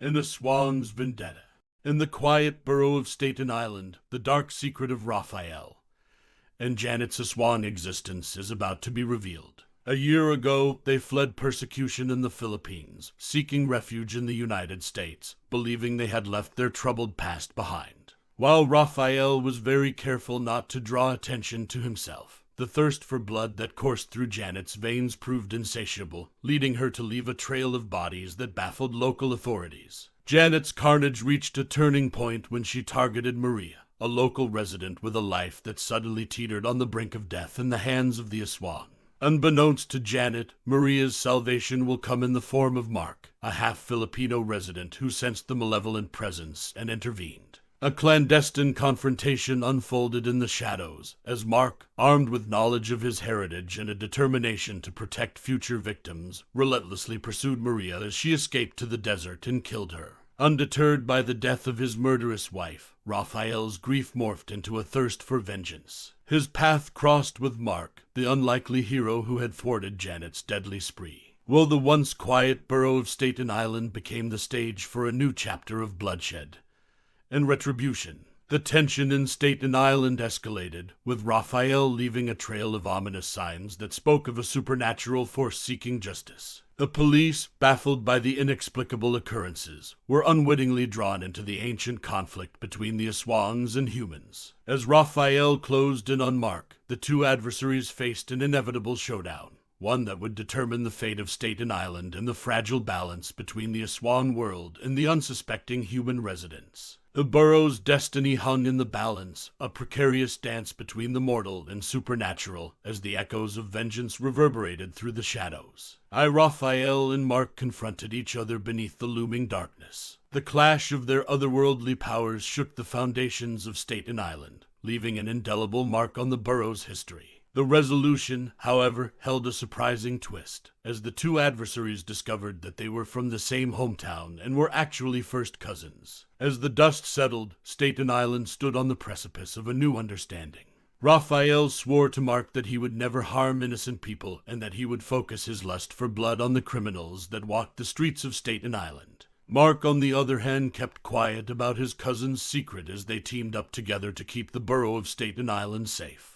In Aswang's Vendetta. In the quiet borough of Staten Island, the dark secret of Rafael and Janet's Aswang existence is about to be revealed. A year ago, they fled persecution in the Philippines, seeking refuge in the United States, believing they had left their troubled past behind. While Rafael was very careful not to draw attention to himself, the thirst for blood that coursed through Janet's veins proved insatiable, leading her to leave a trail of bodies that baffled local authorities. Janet's carnage reached a turning point when she targeted Maria, a local resident with a life that suddenly teetered on the brink of death in the hands of the Aswang. Unbeknownst to Janet, Maria's salvation will come in the form of Mark, a half-Filipino resident who sensed the malevolent presence and intervened. A clandestine confrontation unfolded in the shadows, as Mark, armed with knowledge of his heritage and a determination to protect future victims, relentlessly pursued Maria as she escaped to the desert and killed her. Undeterred by the death of his murderous wife, Rafael's grief morphed into a thirst for vengeance. His path crossed with Mark, the unlikely hero who had thwarted Janet's deadly spree. Well, the once quiet borough of Staten Island became the stage for a new chapter of bloodshed and retribution. The tension in Staten Island escalated, with Rafael leaving a trail of ominous signs that spoke of a supernatural force seeking justice. The police, baffled by the inexplicable occurrences, were unwittingly drawn into the ancient conflict between the Aswangs and humans. As Rafael closed in on Mark, the two adversaries faced an inevitable showdown, one that would determine the fate of Staten Island and the fragile balance between the Aswang world and the unsuspecting human residents. The borough's destiny hung in the balance, a precarious dance between the mortal and supernatural, as the echoes of vengeance reverberated through the shadows. Rafael and Mark confronted each other beneath the looming darkness. The clash of their otherworldly powers shook the foundations of Staten Island, leaving an indelible mark on the borough's history. The resolution, however, held a surprising twist, as the two adversaries discovered that they were from the same hometown and were actually first cousins. As the dust settled, Staten Island stood on the precipice of a new understanding. Rafael swore to Mark that he would never harm innocent people and that he would focus his lust for blood on the criminals that walked the streets of Staten Island. Mark, on the other hand, kept quiet about his cousin's secret as they teamed up together to keep the borough of Staten Island safe.